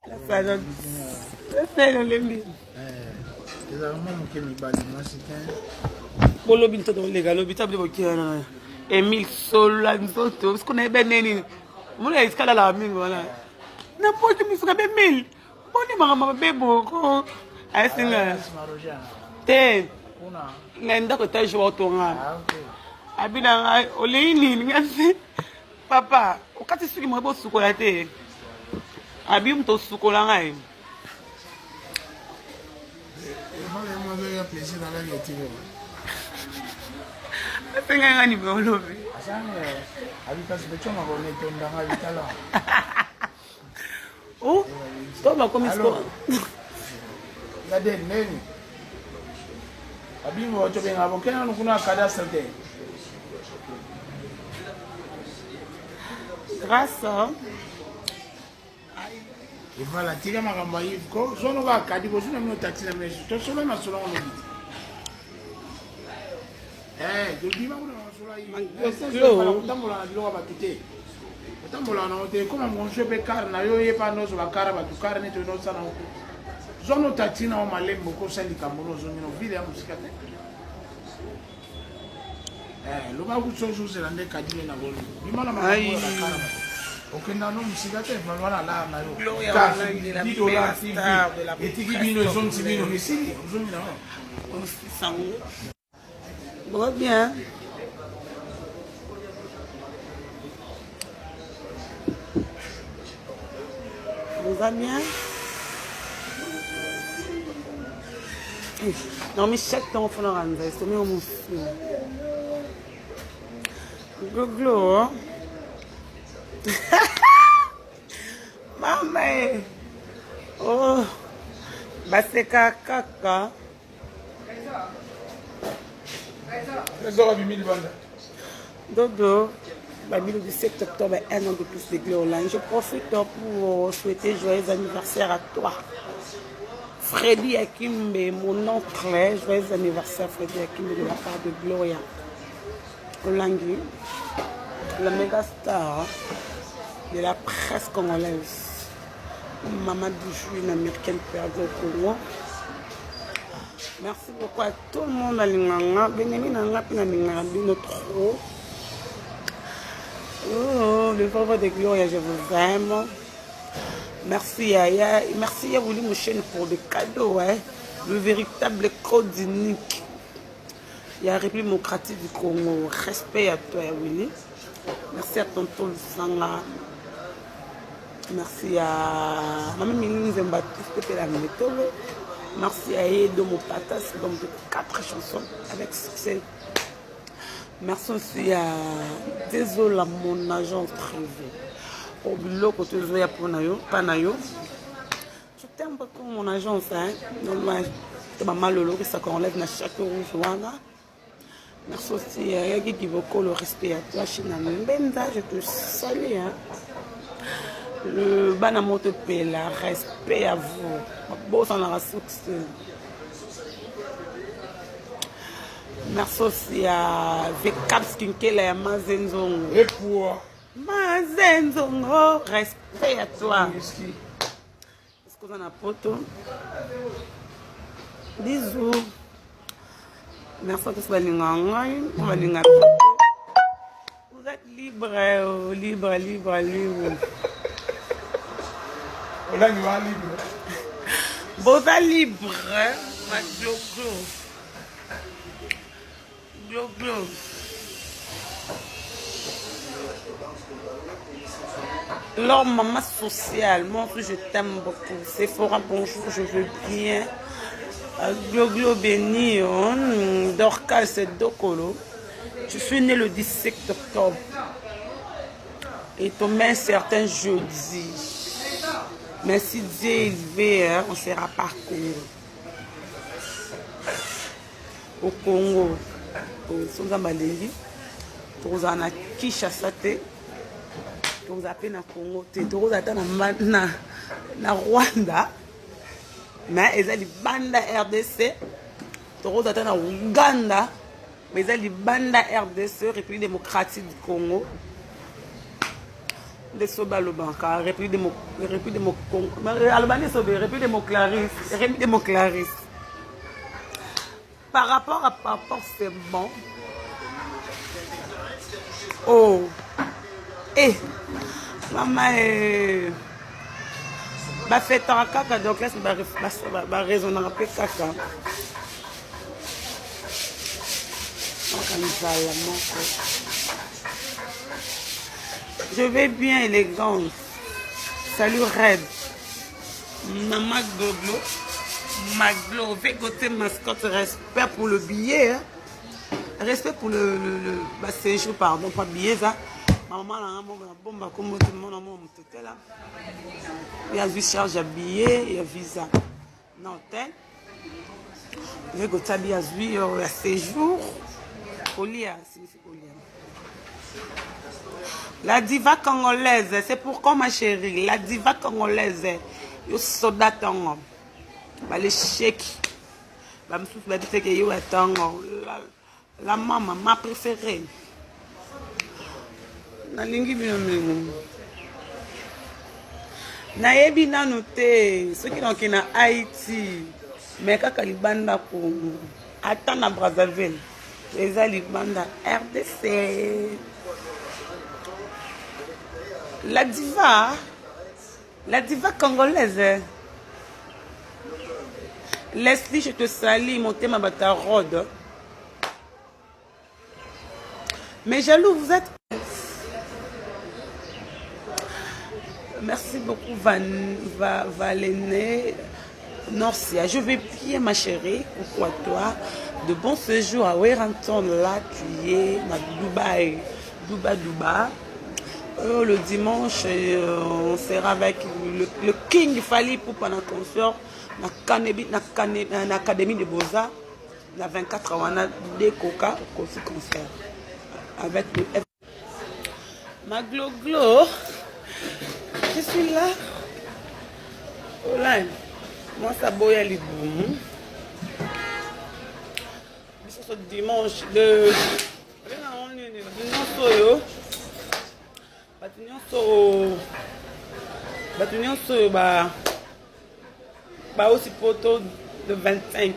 La salade. C'est le lembi. Bolobi nto les gars, lobi table de kiana. Emile Sola nzoto, parce qu'on est ben neni. Mon escala la mingo voilà. Na pote mi suka be mil. Boni mama be boko. Asinga. Te. Ngenda ko taji wa tonga. Abina olini ngasi. Papa, ukati suki mo bo sukola te. Abi mto sukola ngai. Plaisir dans la vie. C'est un niveau levé. Oh, toi, ma commission. Regardez, Neni. Abimbo, tu viens avocat, nous connaissons un cadastre. Grâce à. Et voilà, tu as ma campagne. Je ne vais pas dire que je ne vais pas taxer la maison. Tu as ma soeur. Eh, je dis, Bon, bien. Vous va bien? Non, mais chaque temps, il faut le rendre. C'est mieux au mousse. Glo. Maman. Oh. Bah, c'est caca. Dodo, le 17 octobre, un an de plus de Glorline. Je profite pour souhaiter joyeux anniversaire à toi. Freddy Akimbe, mon oncle, joyeux anniversaire Freddy Akimbe de la part de Gloria. Olangui, la méga star de la presse congolaise. Maman Bijou, une américaine perdue au Congo. Merci beaucoup à tout le monde à l'Inganga. Trop. Oh, le pauvre de Gloria, je vous aime. Merci Yaya. Merci Yaouli Mouchen pour le cadeau. Hein. Le véritable code unique. Il y a la République démocratique du Congo. Respect à toi, Yaouli. Merci à Tonton Sanga. Merci à Maman Miline Zembaptiste et la méthode. Merci à Edo Mopatas, donc de 4 chansons avec succès. Merci aussi à Désolé à mon agent privé. Au boulot, quand tu es pour Panayo. Je t'aime beaucoup mon agence. C'est ma malolo que ça enlève à chaque rouge. Merci aussi à Yagi Kiboko, le respect à toi. China Benza, je te salue. Le Banamoto Pela, respect à vous. Bon, ça n'a succès. Merci aussi à Vekap Skinkela et Mazenzongo. Et pour Mazenzongo, respect à toi. Est-ce que vous en avez poto? Bisous. Merci à tous les gens. Vous êtes libre. Bosa libre, ma Glo. Alors, maman sociale, moi je t'aime beaucoup. Sephora, bonjour, je veux bien. Glo béni, Dorcal, c'est Dokolo. Je suis né le 17 octobre. Et tombé un certain jeudi. Merci Dieu élevé, hein, on sera par Congo. Au Congo, au Songambalengi, tu as na Kinshasa, tu as na Congo, tu as na Rwanda, mais ils ont les banda RDC, tu as na Ouganda, mais ils ont les banda RDC, République démocratique du Congo. de Soba Lobanka, République démocratique, Albanais Sobé, République démocratique. Par rapport à papa, c'est bon. Oh, eh, maman est. Bah, fait un caca, donc là, c'est raisonner un peu caca. Je vais bien, élégance. Salut, Red. Maman Goglo. Maglo, végoté mascotte, respect pour le billet. Hein. Respect pour le séjour, pardon, pas billet, ça. Maman, là, bon, bah, comme mon amour, tout là. Il y a vu charge à billet, il y a visa. Non, tel. Végoté, il y a vu séjour. Olia, signifie Olia. La diva congolaise, c'est pourquoi ma chérie, la diva congolaise, yo soda tongo. Bah les chèques. Bah me souffle dit que yo tongo. La maman, ma préférée. Na lingi bino mingi. Na yebi na noté, ceux qui sont na Haïti, mais kaka libanda ko ata na Brazzaville. Les Alibanda RDC. La diva congolaise. Leslie, je te salue, mon thème à ta rode. Mais jaloux, vous êtes. Merci beaucoup, Valéné. Norcia, je vais bien, ma chérie. Pourquoi toi? De bon séjour à Wellington, là, tu es à Dubaï. Dubaï. Le dimanche, on sera avec le King Fali pour pendant concert dans l'Académie de Beaux-Arts. La 24 ans, on a des coca au concert. Avec le F. Ma glo, je suis là. Hola. Moi, ça boye les boum. Ce dimanche, aussi photo de 25.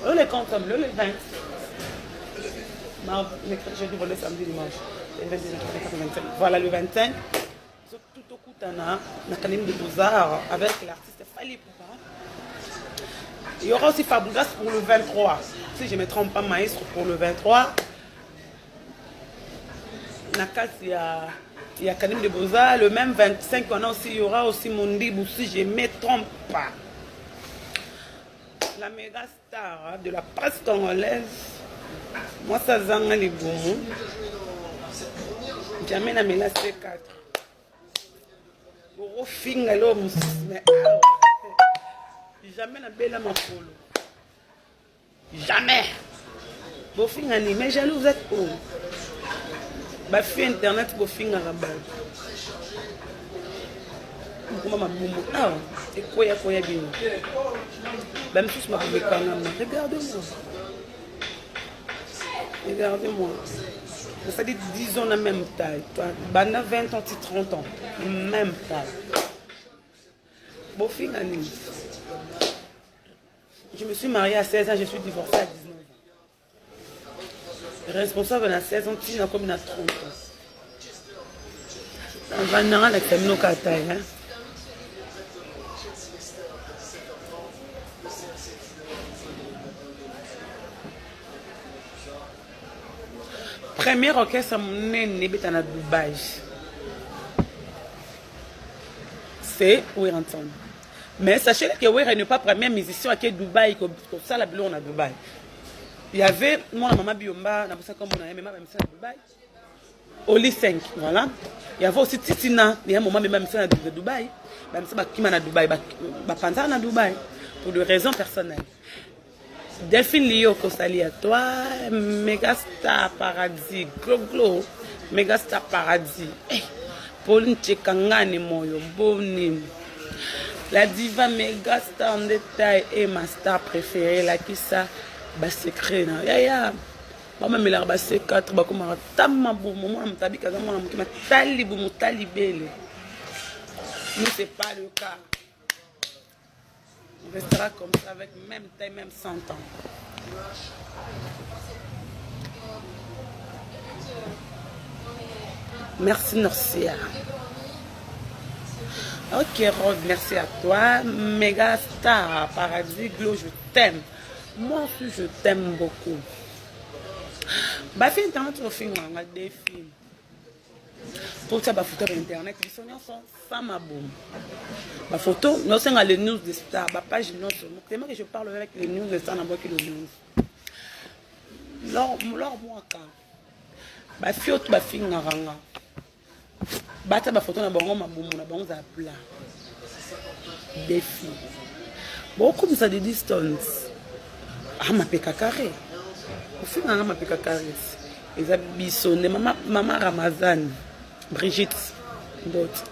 On les compte le 20. Jeudi, le samedi, dimanche. Voilà le 25. Tout au coup, l'Académie de Beaux-Arts avec l'artiste Fali Poupa. Il y aura aussi Fabregas pour le 23. Si je ne me trompe pas, maestro pour le 23. Nakas, il y a l'Académie de Beaux-Arts. Le même 25, il y aura aussi Mondibou, si je ne me trompe pas. La méga star de la presse congolaise. Moi, ça zanga les boumous. Jamais na mela C4. Gros finga l'homme, mais jamais na belle ma polo. Jamais. Beau finga ni, mais jaloux vous êtes où? Bah fait internet beau finga rabat. Comment ma boumou? Ah, et quoi bien. Même si je m'appelle Kanama, regardez-moi. Regardez-moi. Ça dit 10 ans la même taille. Bana 20 ans, 30 ans. Même taille. Bon, finalement. Je me suis mariée à 16 ans, je suis divorcée à 19 ans. Responsable à 16 ans, tu n'as comme 30 ans. On va en avoir l'examen au taille. Premier orchestre à Dubaï. C'est Wellington. Mais sachez que Wellington n'est pas premier musicien à Dubaï, comme ça la bilon à Dubaï. Il y avait, moi, la maman Biomba, on a comme on a même à Dubaï. Oli 5, voilà. Il y avait aussi Titina, il y a un moment même à Dubaï. Même ça, qui m'a à Dubaï, à Dubaï, pour des raisons personnelles. Delphine Lio Kosali à toi, Megastar Paradis, Glo, Megastar Paradis. Hey, Pauline Tchekangani Moyo, Boni. La diva Megastar en détail est ma star préférée, la qui ça, bah secret. Ya. bamamela ba C4 bakoma tama bomo mwana mutabi kaza mwana mukima tali bomo tali bele. Nous c'est pas le cas. On restera comme ça avec même taille, même 100 ans. Merci Norcia. Ok Rose, merci à toi. Méga star, Paradis Glow, je t'aime. Moi aussi je t'aime beaucoup. Bah film internet au film, on a des films. Pour ça, bah photo internet, ils sont femmes à boum. Ma photo, nous sommes les news de stars, ma page non seulement. C'est moi que je parle avec les news de stars, n'a pas que les news. Lors moi quand, bah fio tout bah fille n'arranga. Bah ça bah photo na bango ma boum, na bango za plat. Défi. Beaucoup comme ça de distance. Ah ma peka carré. Au final ma peka carré. Ils habillent maman Ramazan, Brigitte, d'autres.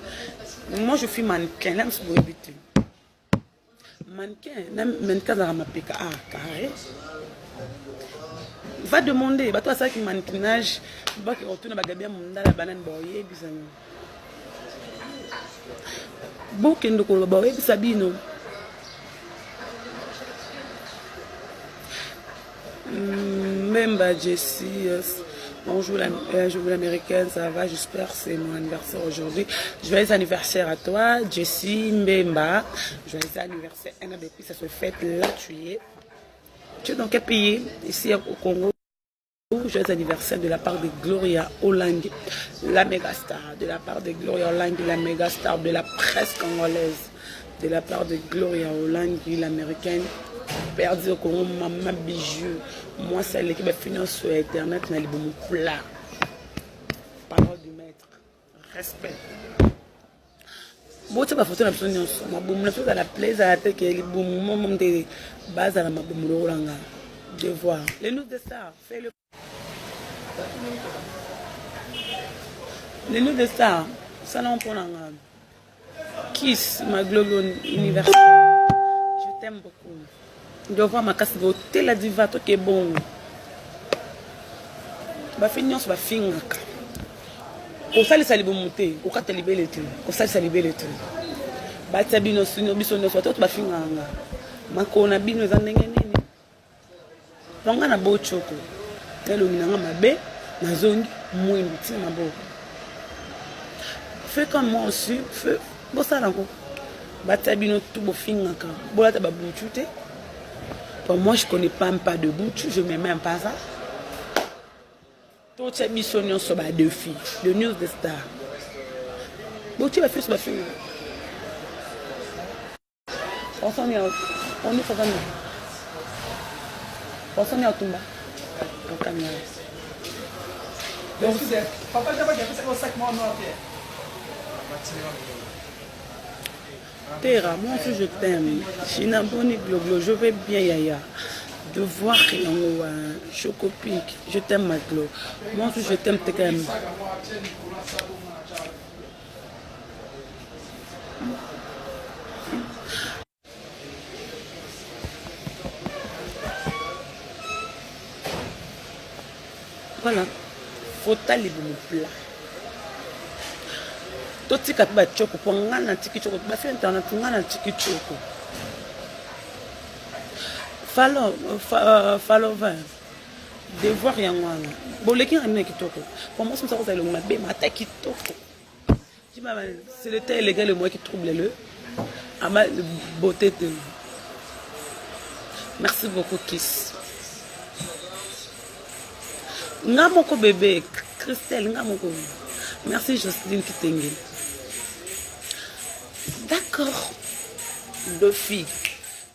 Moi je suis mannequin, là je suis habitué. Mannequin, mannequin dans ma peka carré. Va demander, bah toi ça qui mannequinage, bah qui retourne à Bagabia Munda la banane boye bizarre. Beaucoup de quoi boye bisabino. Même Jessie, bonjour l'américaine, ça va, j'espère c'est mon anniversaire aujourd'hui. Joyeux anniversaire à toi, Jessie Mbemba. Joyeux anniversaire, un an depuis, ça se fête là, tu es dans quel pays? Ici au Congo. Joyeux anniversaire de la part de Gloria Olangi, la méga star, de la part de Gloria Olangi, la méga star de la presse congolaise, de la part de Gloria Olangi, l'américaine. Perdu au Congo, maman bijou. Moi, c'est l'équipe de finance sur Internet, n'a mon plat. Parole du maître. Respect. Bon, tu vas photo la personne, ma boum, la chose à la plaise, à la tête, qui est boum, mon de base à la ma boum, le rolanga. De voir. Les news de stars, fais-le. Les news de stars, ça l'on prend en Kiss, ma globe universelle. Je t'aime beaucoup. Je dois voir ma casse de hôtel, la diva, toi qui est bon. Bah, finir, ça va finir. Au sali sali monter, au cas de libérer tout. Au sali sali libérer tout. Bah, tu as bien aussi, nous bisons soit toi, tu vas finir. Ma kona bien nous en n'engagez. Donc, on a beau choco. Elle on a ma bé, na zone, moins petit ma beau. Fais comme moi aussi, fais. Bon ça là encore. Bah, tu as bien tout beau finir. Bon là, tu vas boucher. Pour moi, je ne connais pas de bout, je ne mets même pas ça. Toutes ces missions sont deux filles, de news de stars. Bon, tu vas faire ce que tu vas faire. On s'en est à Tumba. On s'en est à Tumba. Papa, tu as fait 5 mois en Terra, moi aussi je t'aime. China Boni Gloglo, je vais bien Yaya. De voir Choco Pink, je t'aime ma Glo. Moi aussi je t'aime Tekem. Voilà. Faut aller pour mon plat. Toti kapiba choko pour ngana tiki choko ba fi internet ngana tiki choko follow devoir yangwana boleki ngana kitoko pour moi ça ça le mabe mata kitoko c'est le tel légal le moi qui trouble le ama beauté de merci beaucoup Kiss ngamoko bébé Christelle ngamoko merci Jocelyne Kitenge. D'accord. Deux filles.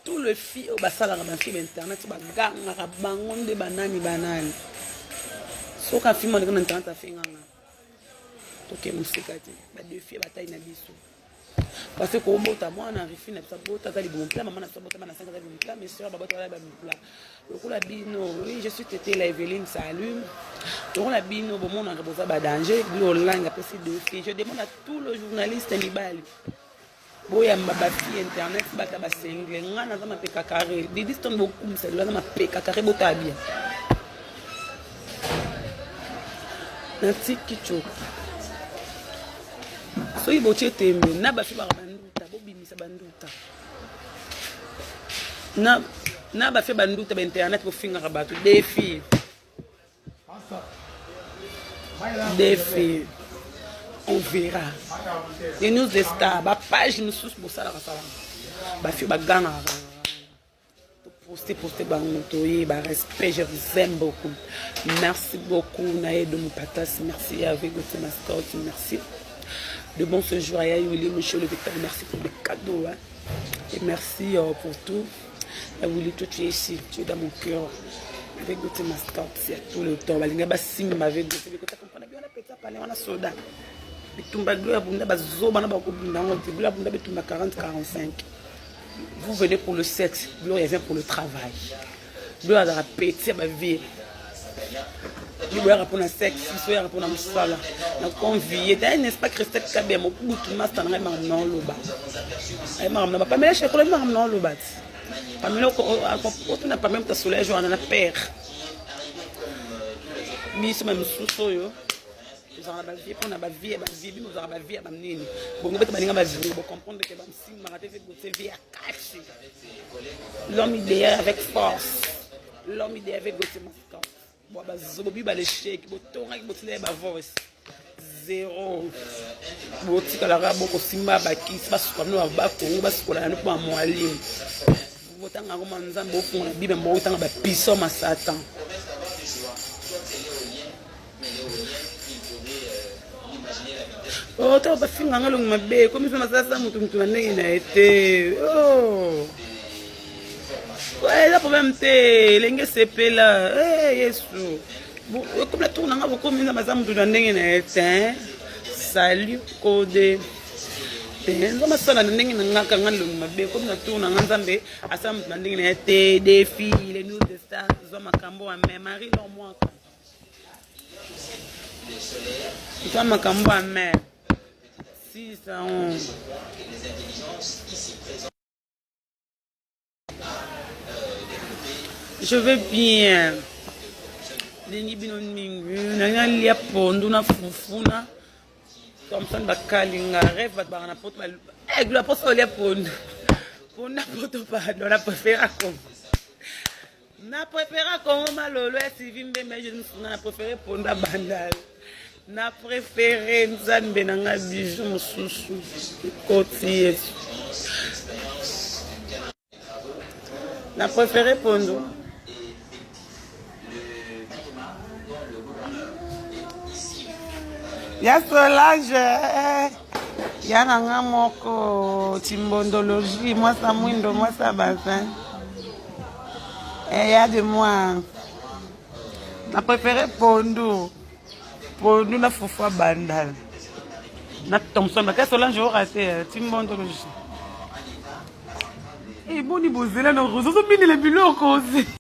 Tous les filles au bassin de la fille internet, tu vas gagner un bangon de banane. So quand film on internet a fait nganga. Ok mon secrétaire. Deux filles bataille na biso. Parce que au bout à moi on arrive na ça bout à bon plat maman na ça bout à na 5 bon plat mes sœurs baba toi bon plat. Le coup la bino oui je suis tété la Evelyne salut. Donc la bino bon on a besoin ba danger glio langue après ces deux filles. Je demande à tous les journalistes libali. Boya mba fi internet bata ba sengle ngana za mapeka carré. Des distance beaucoup c'est là ma peka carré botabia. natiki choka soki botie tembe na bafi baka banduta bobimisa banduta na bafi banduta bainternet bofingaka bato defi on verra les news de star bapage mosusu bosalaka salama bafi bagangaka poster bango toyeba respect, je vous aime beaucoup. Merci beaucoup Naïd Moupatas, merci à Végoté Mascotte, merci de bon séjour à Yayouli, monsieur le Victor, merci pour les cadeaux hein. Et merci pour tout. Yayouli, toi tu es ici, tu es dans mon cœur. Végoté Mascotte, c'est tout le temps. Balinga basim ma Végoté, Végoté comprendre bien la petite parler on a soda. Bitumba gloire bunda bazoba na bakobunda ngote, gloire bunda bitumba 40-45. Vous venez pour le sexe, Gloria vient pour le travail. Gloria va répéter ma vie. Gloria pour le sexe, Gloria pour le sala. Donc on vit. T'as un espace Christelle Kabé, mon bout tout mas t'en as non loba. Ay maram na pas mais je connais maram non loba. Pas mais on n'a pas même ta soleil on en a père. Mais c'est même sous yo. Nous avons la vie, on a la vie, nous avons la vie à m'amener. Bon, nous avons la vie, nous comprendre que si Maraté fait votre vie à cacher. L'homme idéal avec force. L'homme idéal avec votre masque. Bon, bah, zobi, bah, les chèques, bon, torrent, bon, tu l'as, bah, voice. Zéro. Bon, tu as la rabo, bon, simba, bah, qui se passe comme nous, à bas, qu'on va se coller à nous, pas à moi, lim. Bon, tant qu'à comment nous avons, bon, la Bible, bon, tant qu'à pisson, à Satan. Oh, tu as pas fini à l'ongma bé, comme ça, ça, mutu a été. Oh, ouais, là, problème, t'es, l'engue CP là, eh, yes, bon, comme la tourne, on a beaucoup mis à mutu a été. Salut, code. Nous avons ça, on a quand l'ongma bé, comme la tourne, on a zambé, à ça, mutu a été, des filles, les news de stars, nous avons cambo à mère, Marie, l'homme, moi. Nous avons cambo à mère. Je vais bien. Lingi bino mingu, nanga lia pondu na fufuna. Comme ça bakalinga rêve ba na poto ba. Eh, la poto lia pondu. Pondu na poto ba do la préféra comme. Na préféra comme malolo esivimbe mais je na préféré pondu bandal. Na préféré nzambe nanga bijou mususu côté na préféré pondo ya Solange ya nanga moko timbondologie moi ça mwindo moi ça bazin et ya de moi na préféré pondo pour nous, la foufou bandal. Na Thompson, mais qu'est-ce que Solange aura raté? Timbondologie. Et bon, il bosse là, nous, nous sommes les bilans causés.